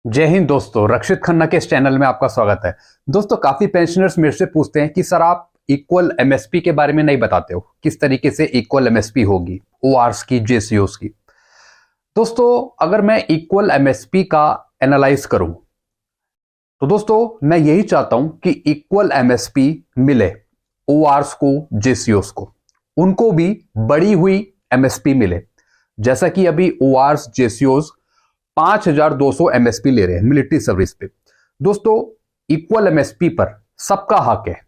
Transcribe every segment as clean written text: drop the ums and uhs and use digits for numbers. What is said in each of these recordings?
जय हिंद दोस्तों, रक्षित खन्ना के इस चैनल में आपका स्वागत है। दोस्तों, काफी पेंशनर्स मेरे से पूछते हैं कि सर आप इक्वल एमएसपी के बारे में नहीं बताते हो, किस तरीके से इक्वल एमएसपी होगी ओआरस की, जेसीओस की। दोस्तों, अगर मैं इक्वल एमएसपी का एनालाइज करूं तो दोस्तों मैं यही चाहता हूं कि इक्वल एमएसपी मिले ओआरस को, जेसीओस को, उनको भी बढ़ी हुई एमएसपी मिले। जैसा कि अभी ओआरस, जेसीओस 5200 एमएसपी ले रहे हैं मिलिट्री सर्विस पे। दोस्तों, इक्वल एमएसपी पर सबका हक है,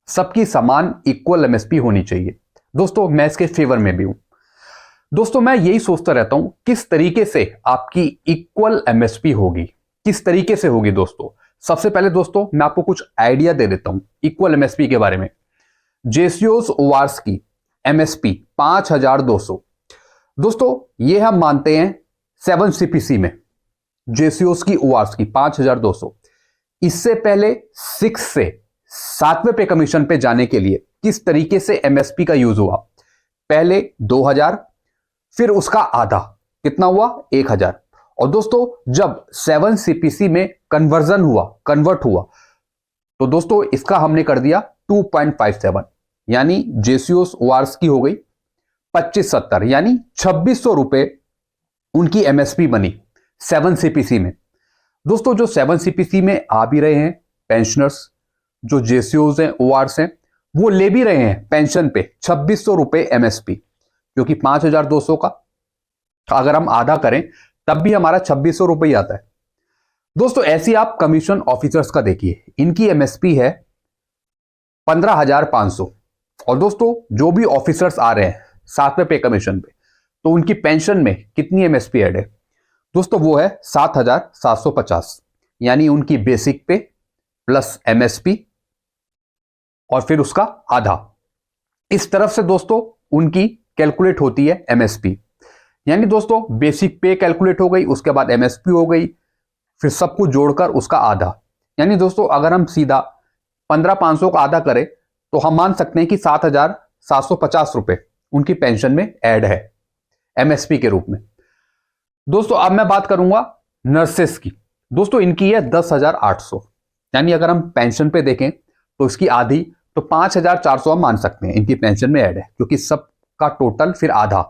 सबकी समान इक्वल एमएसपी होनी चाहिए। दोस्तों, मैं इसके फेवर में भी हूं। दोस्तों, मैं यही सोचता रहता हूं किस तरीके से आपकी इक्वल एमएसपी होगी, किस तरीके से होगी। दोस्तों, सबसे पहले दोस्तों मैं आपको कुछ आइडिया दे देता हूं इक्वल एमएसपी के बारे में। जेसीओस ओआरस की एमएसपी 5200। दोस्तों, ये हम मानते हैं 7 सीपीसी में जेसीओस की ओआरस की 5200। इससे पहले 6 से 7वें पे कमीशन पे जाने के लिए किस तरीके से एमएसपी का यूज हुआ। पहले 2000, फिर उसका आधा कितना हुआ, 1000। और दोस्तों, जब 7 सीपीसी में कन्वर्ट हुआ तो दोस्तों इसका हमने कर दिया 2.57, यानी जेसीओस ओआरस की हो गई 2570, यानी 2600 रुपए उनकी एमएसपी बनी 7 सीपीसी में। दोस्तों, जो 7 सीपीसी में आ भी रहे हैं पेंशनर्स, जो जेसीओज हैं, ओआरस हैं, वो ले भी रहे हैं पेंशन पे 2600 रुपए एमएसपी, क्योंकि 5200 का अगर हम आधा करें तब भी हमारा 2600 रुपए ही आता है। दोस्तों, ऐसी आप कमीशन ऑफिसर्स का देखिए, इनकी एमएसपी है 15500। और दोस्तों, जो भी ऑफिसर्स आ रहे हैं 7वें पे कमीशन पे, तो उनकी पेंशन में कितनी एमएसपी ऐड है दोस्तों, वो है 7750, यानी उनकी बेसिक पे प्लस एमएसपी और फिर उसका आधा। इस तरफ से दोस्तों उनकी कैलकुलेट होती है एमएसपी, यानी दोस्तों बेसिक पे कैलकुलेट हो गई, उसके बाद एमएसपी हो गई, फिर सब कुछ जोड़कर उसका आधा। यानी दोस्तों अगर हम सीधा 15500 का आधा करें तो हम मान सकते हैं कि 7750 रुपए उनकी पेंशन में ऐड है एमएसपी के रूप में। दोस्तों, अब मैं बात करूंगा नर्सेस की। दोस्तों, इनकी है 10,800, यानी अगर हम पेंशन पे देखें तो इसकी आधी, तो 5,400 हम मान सकते हैं इनकी पेंशन में ऐड है, क्योंकि सबका टोटल फिर आधा।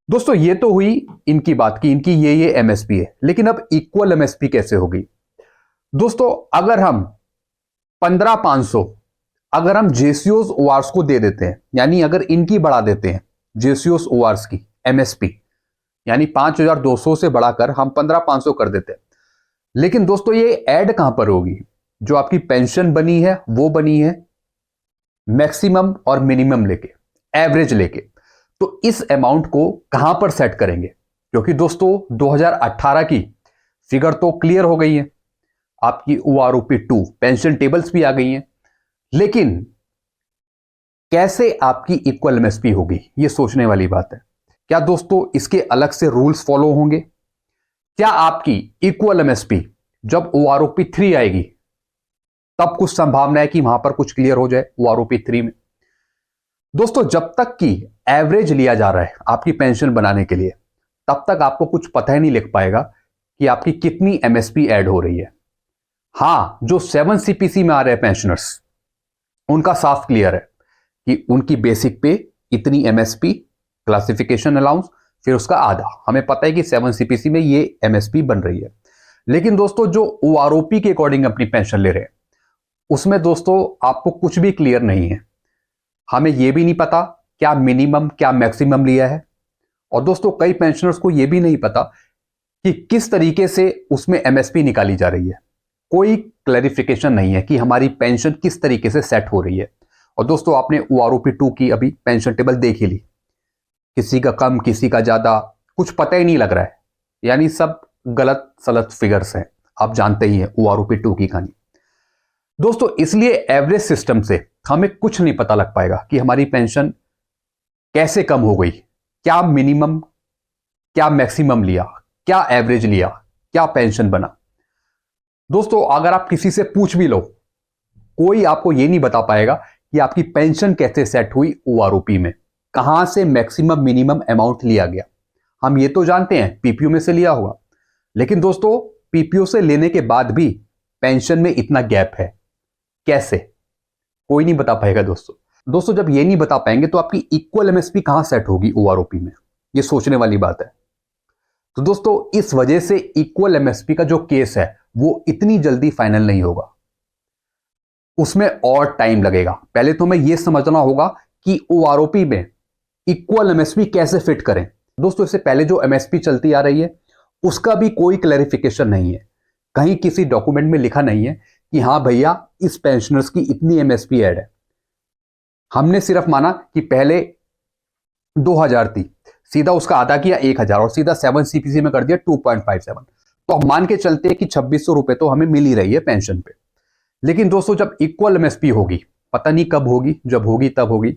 दोस्तों, ये तो हुई इनकी बात की, इनकी ये एमएसपी है। लेकिन अब इक्वल एमएसपी कैसे होगी दोस्तों? अगर हम 15,500 अगर हम जेसीओस ओआरस को दे देते हैं, यानी अगर इनकी बढ़ा देते हैं जेसीओस ओआरस की एमएसपी, यानी 5200 से बढ़ाकर हम 15,500 कर देते हैं। लेकिन दोस्तों ये ऐड कहां पर होगी? जो आपकी पेंशन बनी है वो बनी है मैक्सिमम और मिनिमम लेके, एवरेज लेके। तो इस अमाउंट को कहां पर सेट करेंगे? क्योंकि दोस्तों 2018 की फिगर तो क्लियर हो गई है, आपकी ओआरओपी 2 पेंशन टेबल्स भी आ गई हैं। लेकिन कैसे आपकी इक्वल एमएसपी होगी, ये सोचने वाली बात है। क्या दोस्तों इसके अलग से रूल्स फॉलो होंगे? क्या आपकी इक्वल एमएसपी जब ओआरओपी 3 आएगी तब कुछ संभावना है कि वहां पर कुछ क्लियर हो जाए ओआरओपी 3 में? दोस्तों, जब तक कि एवरेज लिया जा रहा है आपकी पेंशन बनाने के लिए, तब तक आपको कुछ पता ही नहीं लग पाएगा कि आपकी कितनी एमएसपी ऐड हो रही है। हां, जो 7 सीपीसी में आ रहे हैं पेंशनर्स, उनका साफ क्लियर है कि उनकी बेसिक पे इतनी एमएसपी, क्लासिफिकेशन अलाउंस, फिर उसका आधा। हमें पता है कि 7 सीपीसी में ये एमएसपी बन रही है। लेकिन दोस्तों जो ओआरओपी के अकॉर्डिंग अपनी पेंशन ले रहे हैं, उसमें दोस्तों आपको कुछ भी क्लियर नहीं है। हमें यह भी नहीं पता क्या मिनिमम क्या मैक्सिमम लिया है। और दोस्तों कई पेंशनर्स को यह भी नहीं पता कि किस तरीके से उसमें एमएसपी निकाली जा रही है। कोई क्लैरिफिकेशन नहीं है कि हमारी पेंशन किस तरीके से सेट हो रही है। और दोस्तों आपने ओआरओपी 2 की अभी पेंशन टेबल देख ही ली, किसी का कम किसी का ज्यादा, कुछ पता ही नहीं लग रहा है, यानी सब गलत सलत फिगर्स हैं। आप जानते ही हैं ओआरओपी 2 की कहानी। दोस्तों इसलिए एवरेज सिस्टम से हमें कुछ नहीं पता लग पाएगा कि हमारी पेंशन कैसे कम हो गई, क्या मिनिमम क्या मैक्सिमम लिया, क्या एवरेज लिया, क्या पेंशन बना। दोस्तों अगर आप किसी से पूछ भी लो, कोई आपको यह नहीं बता पाएगा कि आपकी पेंशन कैसे सेट हुई ओआरओपी में, कहां से मैक्सिमम मिनिमम अमाउंट लिया गया। हम ये तो जानते हैं पीपीयू में से लिया होगा, लेकिन दोस्तों पीपीओ से लेने के बाद भी पेंशन में इतना गैप है, कैसे? कोई नहीं बता पाएगा दोस्तों जब ये नहीं बता पाएंगे तो आपकी इक्वल एमएसपी कहां सेट होगी ओआरओपी में, ये सोचने वाली बात है। तो दोस्तों इस वजह से इक्वल एमएसपी का जो केस है वो इतनी जल्दी फाइनल नहीं होगा, उसमें और टाइम लगेगा। पहले तो हमें यह समझना होगा कि ओआरओपी में इक्वल एमएसपी कैसे फिट करें। दोस्तों इससे पहले जो एमएसपी चलती आ रही है उसका भी कोई क्लैरिफिकेशन नहीं है, कहीं किसी डॉक्यूमेंट में लिखा नहीं है कि हां भैया इस पेंशनर्स की इतनी एमएसपी ऐड है। हमने सिर्फ माना कि पहले 2000 थी, सीधा उसका आधा किया 1000 और सीधा 7 सीपीसी में कर दिया 2.57। तो हम मान के चलते हैं कि 2600 रुपए तो हमें मिल ही रही है पेंशन पे। लेकिन दोस्तों जब इक्वल एमएसपी होगी, पता नहीं कब होगी, जब होगी तब होगी,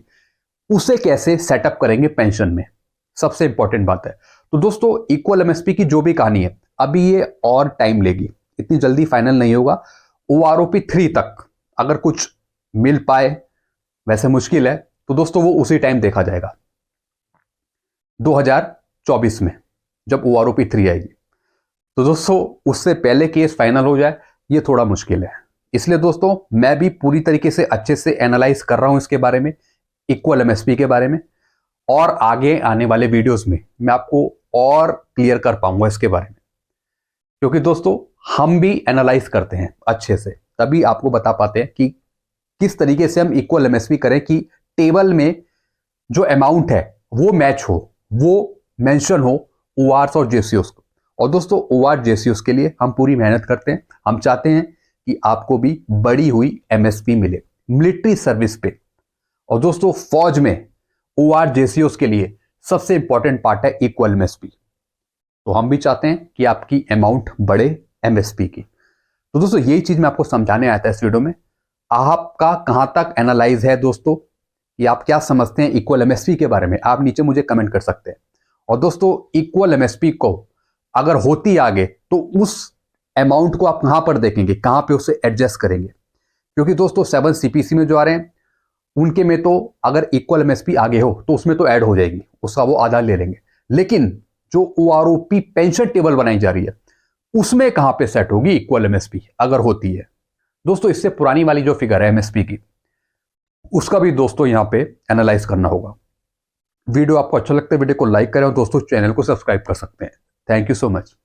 उसे कैसे सेटअप करेंगे पेंशन में, सबसे इंपॉर्टेंट बात है। तो दोस्तों इक्वल एमएसपी की जो भी कहानी है अभी ये और टाइम लेगी, इतनी जल्दी फाइनल नहीं होगा। ओआरओपी 3 तक अगर कुछ मिल पाए, वैसे मुश्किल है, तो दोस्तों वो उसी टाइम देखा जाएगा 2024 में जब ओआरओपी 3 आएगी। तो दोस्तों उससे पहले केस फाइनल हो जाए ये थोड़ा मुश्किल है। इसलिए दोस्तों मैं भी पूरी तरीके से अच्छे से एनालाइज कर रहा हूं इसके बारे में, इक्वल एमएसपी के बारे में, और आगे आने वाले वीडियोस में मैं आपको और क्लियर कर पाऊंगा इसके बारे में, क्योंकि दोस्तों हम भी एनालाइज करते हैं अच्छे से, तभी आपको बता पाते हैं कि किस तरीके से हम इक्वल एमएसपी करें कि टेबल में जो अमाउंट है वो मैच हो, वो मेंशन हो ओआरस और जेसीओस को। और दोस्तों ओआर जेसीओस के लिए हम पूरी मेहनत करते हैं, हम चाहते हैं कि आपको भी बढ़ी हुई एमएसपी मिले मिलिट्री सर्विस पे। और दोस्तों फौज में ओआर जेसीओस के लिए सबसे इंपॉर्टेंट पार्ट है इक्वल एमएसपी, तो हम भी चाहते हैं कि आपकी अमाउंट बढ़े एमएसपी की। तो दोस्तों यही चीज मैं आपको समझाने आया था इस वीडियो में। आपका कहां तक एनालाइज है दोस्तों, या आप क्या समझते हैं इक्वल एमएसपी के बारे में, आप नीचे मुझे कमेंट कर सकते हैं। और दोस्तों इक्वल एमएसपी को अगर होती आगे तो उस अमाउंट को आप कहां पर देखेंगे, कहां पे उसे एडजस्ट करेंगे, क्योंकि दोस्तों 7 सीपीसी में जो आ रहे हैं उनके में तो अगर इक्वल एमएसपी आगे हो तो उसमें तो ऐड हो जाएगी, उसका वो आधा ले लेंगे। लेकिन जो ओआरओपी पेंशन टेबल बनाई जा रही है उसमें कहां पे सेट होगी इक्वल एमएसपी अगर होती है। दोस्तों इससे पुरानी वाली जो फिगर है एमएसपी की, उसका भी दोस्तों यहां पे एनालाइज करना होगा। वीडियो आपको अच्छा लगता है वीडियो को लाइक करें और दोस्तों चैनल को सब्सक्राइब कर सकते हैं। Thank you so much.